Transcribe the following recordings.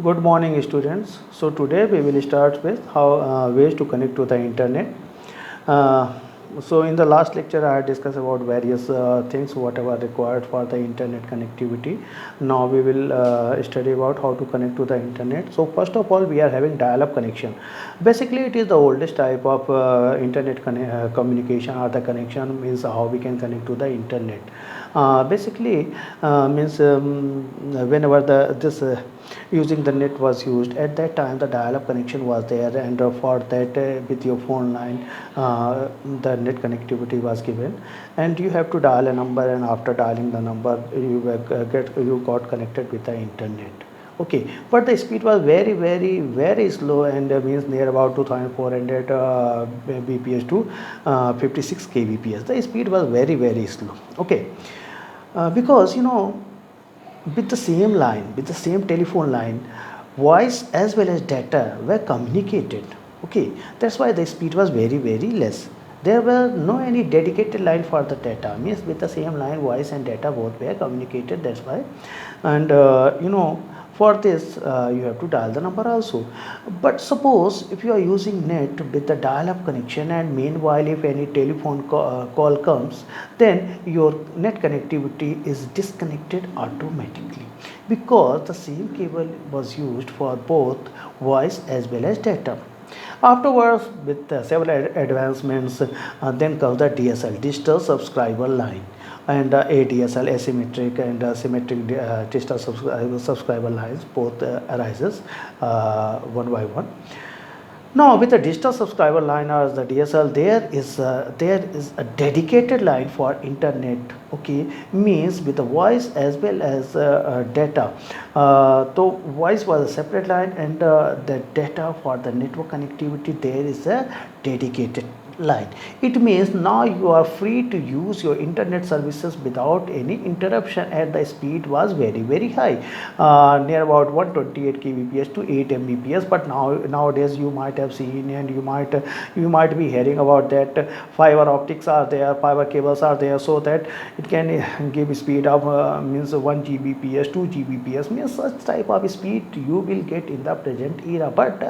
Good morning, students. So today we will start with how ways to connect to the internet. Uh, so in the last lecture, I discussed about various things whatever required for the internet connectivity. Now we will study about how to connect to the internet. So first of all, we are having dial-up connection. Basically, it is the oldest type of internet communication, or the connection means how we can connect to the internet. Basically, means whenever the this using the net was used at that time, the dial-up connection was there, and for that with your phone line the net connectivity was given, and you have to dial a number, and after dialing the number you got connected with the internet. Okay, but the speed was very slow, and means near about 2400 bps to 56 kbps. The speed was very slow. Okay, because with the same telephone line, voice as well as data were communicated. Okay, that's why the speed was very less. There were no any dedicated line for the data, means with the same line voice and data both were communicated, that's why. And for this you have to dial the number also. But suppose if you are using net with the dial-up connection, and meanwhile if any telephone call comes, then your net connectivity is disconnected automatically, because the same cable was used for both voice as well as data. Afterwards, with several advancements, then comes the DSL, digital subscriber line, and ADSL, asymmetric and symmetric digital subscriber lines, both arises one by one. Now, with the digital subscriber line or the DSL, there is a dedicated line for internet. Okay, means with the voice as well as data. So voice was a separate line, and the data for the network connectivity, there is a dedicated line. It means now you are free to use your internet services without any interruption, and the speed was very high, near about 128 kbps to 8 mbps. But nowadays you might have seen, and you might be hearing about that fiber optics are there, fiber cables are there, so that it can give speed of means 1 gbps, 2 gbps, means such type of speed you will get in the present era. But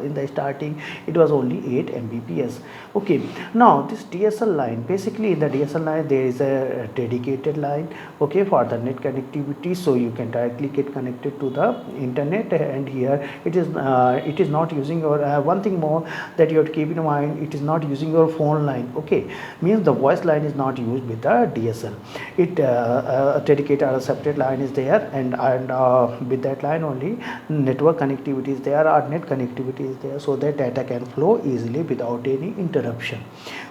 in the starting it was only 8 mbps. Okay, now this DSL line, basically in the DSL line there is a dedicated line, okay, for the net connectivity, so you can directly get connected to the internet. And here it is not using your one thing more that you have to keep in mind, it is not using your phone line. Okay, means the voice line is not used with the DSL. It a dedicated or a separate line is there, and with that line only network connectivity is there, or net connectivity is there, so that data can flow easily without any interruption.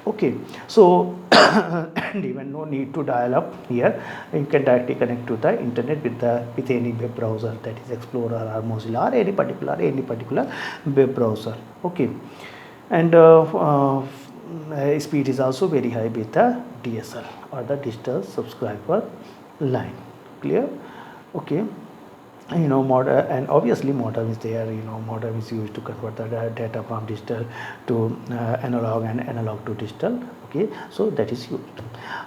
Okay, so and even no need to dial up here, you can directly connect to the internet with any web browser, that is Explorer or Mozilla or any particular web browser. Okay, and speed is also very high with the DSL, or the digital subscriber line. Clear? Okay, and obviously modem is there. Modem is used to convert the data from digital to analog, and analog to digital. Okay, so that is used.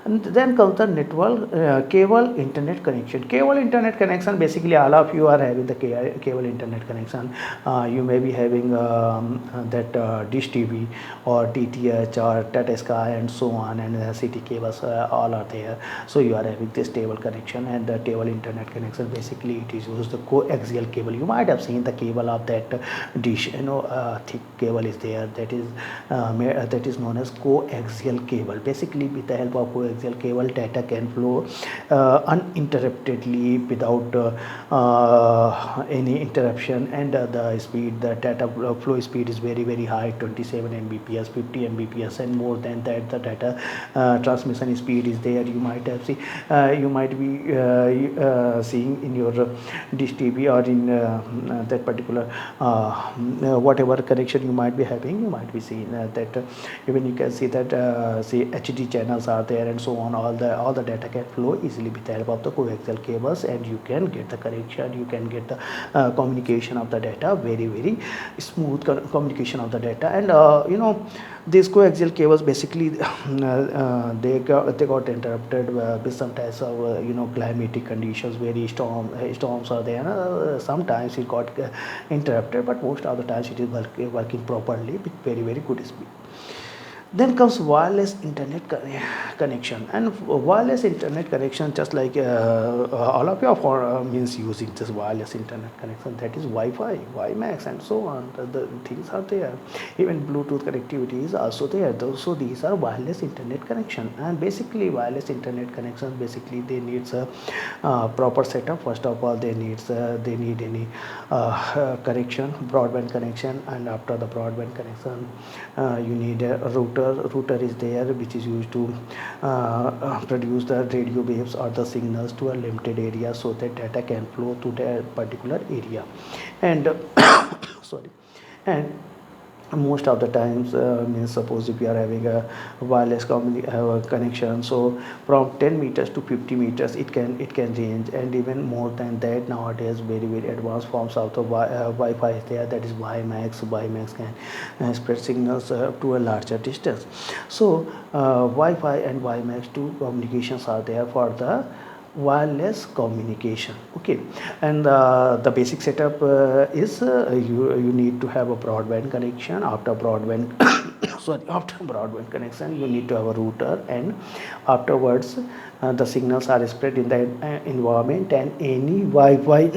And then comes the network cable internet connection. Cable internet connection, basically all of you are having the cable internet connection. You may be having that Dish TV or DTH or Tata Sky and so on, and city cables all are there. So you are having this cable connection, and the cable internet connection, basically it is used the coaxial cable. You might have seen the cable of that dish, thick cable is there, that is known as coaxial cable. Basically with the help of coaxial cable, data can flow uninterruptedly without any interruption, and the data flow speed is very high, 27 mbps, 50 mbps, and more than that the data transmission speed is there. You might have seen, you might be seeing in your Dish TV, or in that particular whatever connection you might be having, you might be seeing that even you can see that say HD channels are there and so on. All the data can flow easily with the help of the coaxial cables, and you can get the connection, you can get the communication of the data, very very smooth communication of the data. And these coaxial cables basically they got interrupted with some types of climatic conditions, very storms are there. Sometimes it got interrupted, but most of the times it is working properly with very very good speed. Then comes wireless internet connection. And wireless internet connection, just like all of you for means using this wireless internet connection, that is Wi-Fi, WiMAX, and so on. The things are there. Even Bluetooth connectivity is also there. So these are wireless internet connection. And basically wireless internet connections, basically they need a proper setup. First of all, they need any connection, broadband connection, and after the broadband connection, you need a router is there, which is used to produce the radio waves or the signals to a limited area, so that data can flow to that particular area. And sorry. And most of the times, means suppose if you are having a wireless connection, so from 10 meters to 50 meters it can range, and even more than that. Nowadays very very advanced forms of the Wi-Fi is there, that is WiMAX can spread signals to a larger distance. So Wi-Fi and WiMAX, two communications are there for the wireless communication. Okay. And the basic setup is you need to have a broadband connection. After broadband after broadband connection, you need to have a router, and afterwards the signals are spread in the environment, and any Wi-Fi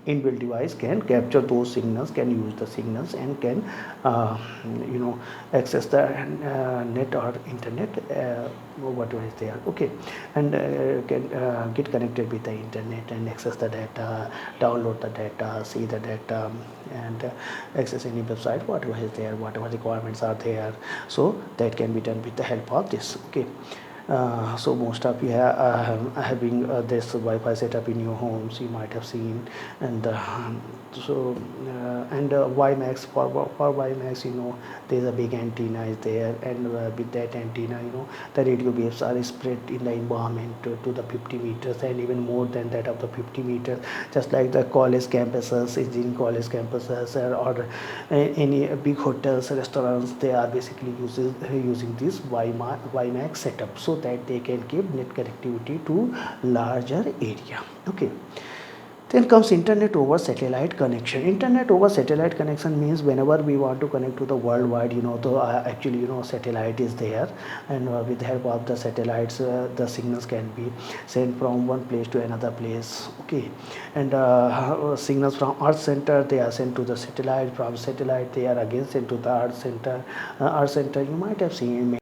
inbuilt device can capture those signals, can use the signals, and can access the net or internet, whatever is there. Okay. And can get connected with the internet and access the data, download the data, see the data, and access any website, whatever is there, whatever requirements are there. So that can be done with the help of this. Okay. So most of you are having this Wi-Fi setup in your homes, you might have seen. And WiMAX, for WiMAX, there's a big antenna is there, and with that antenna, the radio waves are spread in the environment to the 50 meters, and even more than that of the 50 meters. Just like the college campuses, engineering college campuses, or any big hotels, restaurants, they are basically using this WiMAX setup, so that they can give net connectivity to larger area. Okay. Then comes internet over satellite connection. Internet over satellite connection means whenever we want to connect to the worldwide, actually satellite is there, and with the help of the satellites, the signals can be sent from one place to another place. Okay. And signals from Earth center, they are sent to the satellite. From satellite, they are again sent to the Earth center. Earth center, you might have seen.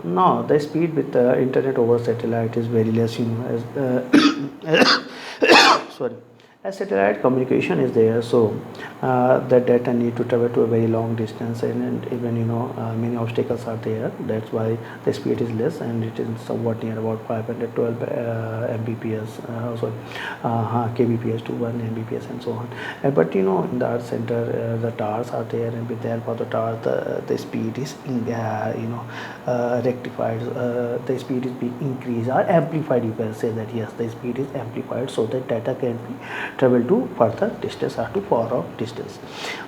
Now the speed with the internet over satellite is very less. Sorry. As satellite communication is there, so the data need to travel to a very long distance, and even many obstacles are there. That's why the speed is less, and it is somewhat near about 512 Mbps, kbps to 1 Mbps, and so on. But in the Earth center, the towers are there, and with the help of the tower, the speed is rectified. The speed is being increased or amplified. You can say that yes, the speed is amplified, so that data can be travel to further distance or to far off distance.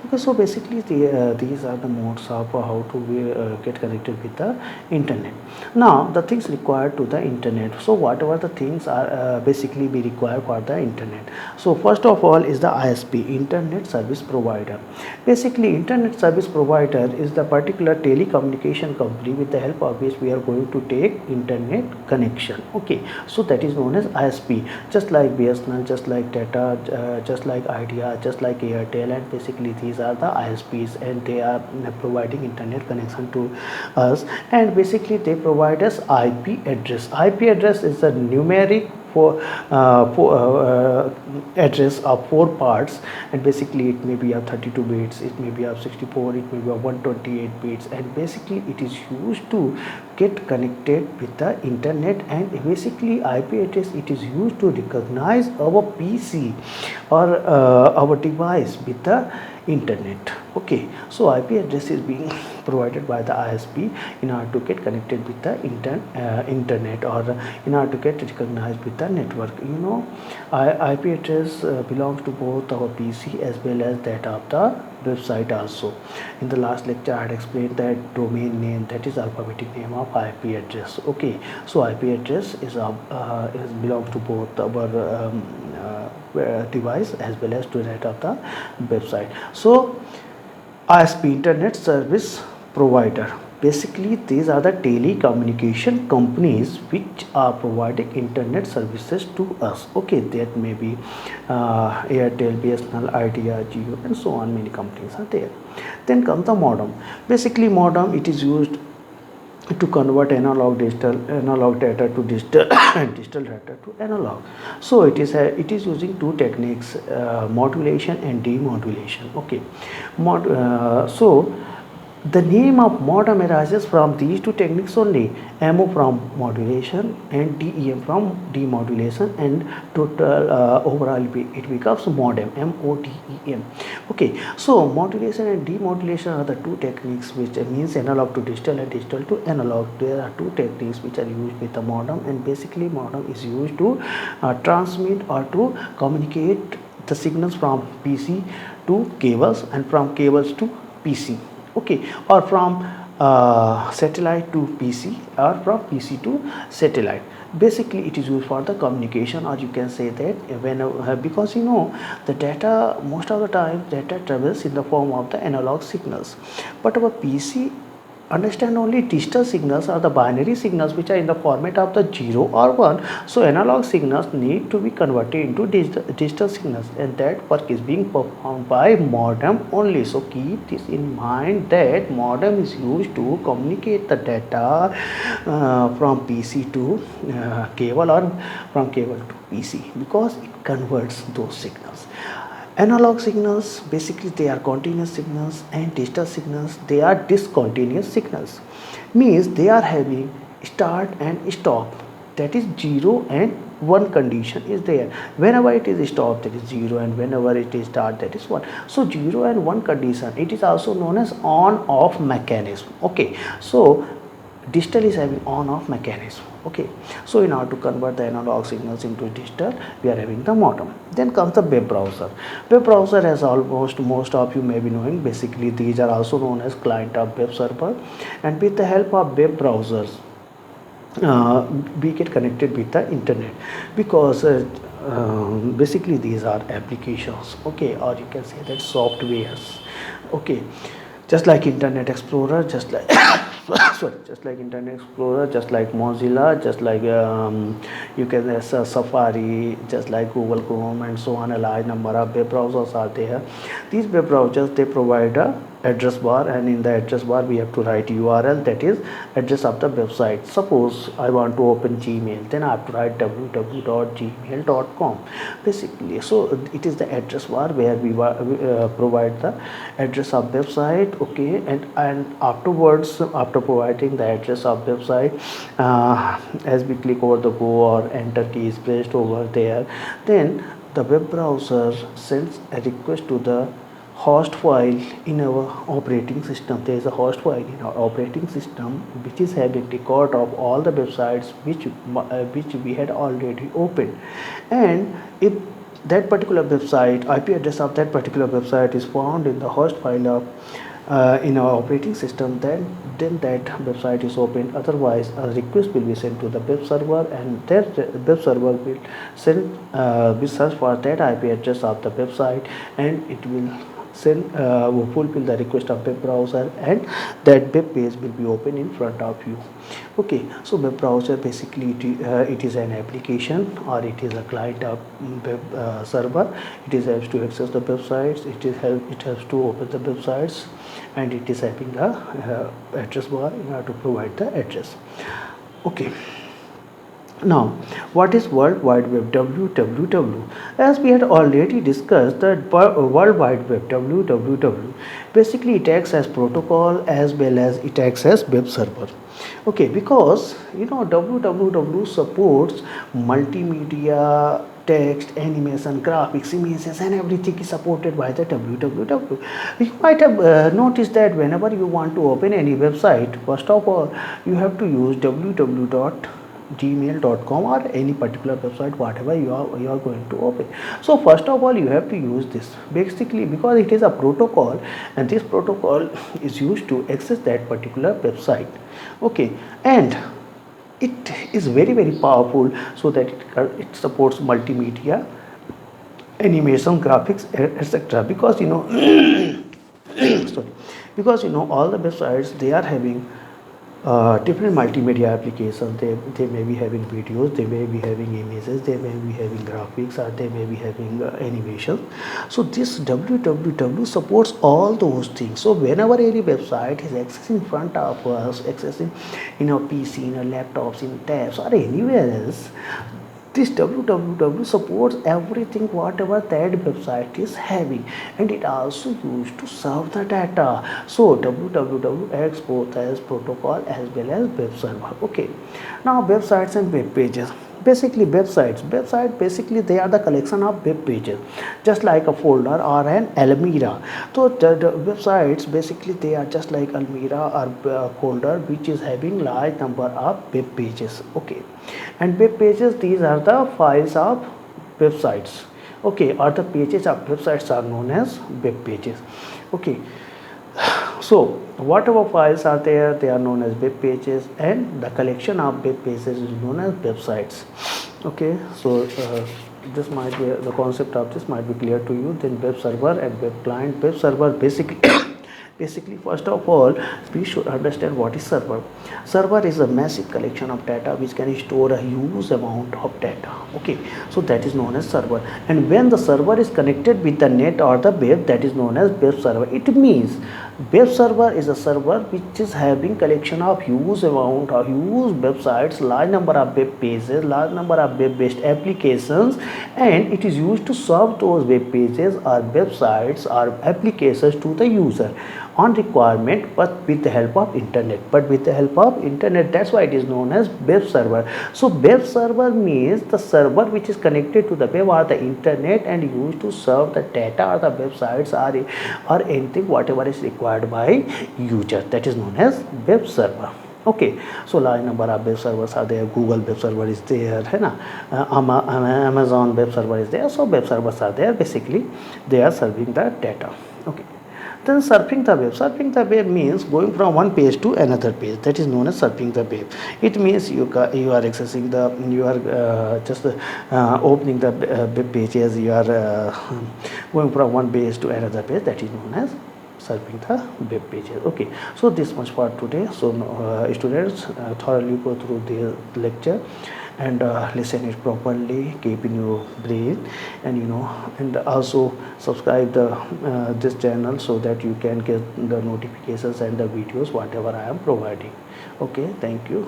Okay, so basically these are the modes of how to get connected with the internet. Now the things required to the internet. So whatever the things are basically be required for the internet. So first of all is the ISP, internet service provider. Basically internet service provider is the particular telecommunication company with the help of which we are going to take internet connection. Okay, so that is known as ISP, just like BSNL, just like Tata, just like Idea, just like Airtel, and basically these are the ISPs, and they are providing internet connection to us. And basically they provide us IP address. IP address is a numeric address of 4 parts, and basically it may be of 32 bits, it may be of 64, it may be of 128 bits, and basically it is used to get connected with the internet. And basically IP address, it is used to recognize our PC or our device with the internet. Okay, so IP address is being provided by the ISP in order to get connected with the internet, or in order to get recognized with the network. IP address belongs to both our PC as well as that of the website also. In the last lecture I had explained that domain name, that is alphabetic name of IP address. Okay, so IP address is belongs to both our device as well as to that of the website. So ISP, internet service provider. Basically, these are the telecommunication companies which are providing internet services to us. Okay, that may be Airtel, BSNL, Idea, Jio, and so on. Many companies are there. Then comes the modem. Basically, modem, it is used to convert analog data to digital and digital data to analog. So it is using two techniques, modulation and demodulation. Okay, so the name of modem arises from these two techniques only: MO from modulation and DEM from demodulation, and total overall it becomes modem, MODEM. Okay, so modulation and demodulation are the two techniques which means analog to digital and digital to analog. There are two techniques which are used with the modem, and basically modem is used to transmit or to communicate the signals from PC to cables, and from cables to PC. Okay, or from satellite to PC, or from PC to satellite. Basically it is used for the communication, or you can say that when because the data, most of the time data travels in the form of the analog signals, but our PC understand only digital signals, or the binary signals which are in the format of the 0 or 1. So analog signals need to be converted into digital signals, and that work is being performed by modem only. So keep this in mind, that modem is used to communicate the data from PC to cable, or from cable to PC, because it converts those signals. Analog signals, basically they are continuous signals, and digital signals, they are discontinuous signals. Means they are having start and stop, that is 0 and 1 condition is there. Whenever it is stop, that is 0, and whenever it is start, that is 1. So 0 and 1 condition, it is also known as on off mechanism. Okay, so digital is having on off mechanism. Okay, so in order to convert the analog signals into digital, we are having the modem. Then comes the web browser. Web browser, as almost most of you may be knowing, basically these are also known as client of web server, and with the help of web browsers we get connected with the internet, because basically these are applications. Okay, or you can say that softwares. Okay, just like Internet Explorer, just like just like Internet Explorer, just like Mozilla, just like you can Safari, just like Google Chrome, and so on. A large number of web browsers are there. These web browsers, they provide a address bar, and in the address bar we have to write URL, that is address of the website. Suppose I want to open Gmail, then I have to write www.gmail.com basically. So it is the address bar where we provide the address of website. Okay, and afterwards, after providing the address of website, as we click over the go or enter key is pressed over there, then the web browser sends a request to the host file in our operating system. There is a host file in our operating system which is having record of all the websites which we had already opened, and if that particular website, IP address of that particular website is found in the host file of in our operating system, then that website is opened. Otherwise, a request will be sent to the web server, and that web server will send will search for that IP address of the website, and it will send fulfill the request of web browser, and that web page will be open in front of you. Okay, so web browser basically it is an application, or it is a client of web server. It is helps to access the websites, it helps to open the websites, and it is having a address bar in order to provide the address. Okay, now, what is World Wide Web, WWW? As we had already discussed, the World Wide Web, WWW, basically it acts as protocol as well as it acts as web server. Okay, because WWW supports multimedia text, animation, graphics, images, and everything is supported by the www. You might have noticed that whenever you want to open any website, first of all you have to use www.gmail.com or any particular website whatever you are going to open. So first of all you have to use this basically because it is a protocol, and this protocol is used to access that particular website. Okay, and it is very very powerful so that it supports multimedia, animation, graphics, etc. Because sorry, because all the websites they are having different multimedia applications. They may be having videos, they may be having images, they may be having graphics, or they may be having animation. So this www supports all those things. So whenever any website is accessing in front of us, accessing in our PC, in our laptops, in tabs, or anywhere else, this www supports everything whatever that website is having, and it also used to serve the data. So www acts both as protocol as well as web server. Okay, now websites and web pages. Basically website basically they are the collection of web pages, just like a folder or an almirah. So the websites basically they are just like almirah or folder which is having large number of web pages. Okay, and web pages, these are the files of websites. Okay, or the pages of websites are known as web pages. Okay, so whatever files are there, they are known as web pages, and the collection of web pages is known as websites. Okay, so this might be the concept of this might be clear to you. Then web server and web client. Web server basically basically first of all we should understand what is server. Server is a massive collection of data which can store a huge amount of data. Okay, so that is known as server. And when the server is connected with the net or the web, that is known as web server. It means web server is a server which is having collection of huge amount of huge websites, large number of web pages, large number of web based applications, and it is used to serve those web pages or websites or applications to the user on requirement, but with the help of internet. That's why it is known as web server. So web server means the server which is connected to the web or the internet and used to serve the data or the websites or anything whatever is required by user. That is known as web server. Okay, so large number of web servers are there. Google web server is there, है ना? Amazon web server is there. So web servers are there. Basically, they are serving the data. Okay. Then surfing the web. Surfing the web means going from one page to another page. That is known as surfing the web. It means you are accessing you are just opening the web pages. You are going from one page to another page. That is known as surfing the web pages. Okay, so this much for today. So students, thoroughly go through the lecture and listen it properly, keep in your brain, and and also subscribe the this channel so that you can get the notifications and the videos whatever I am providing. Okay, thank you.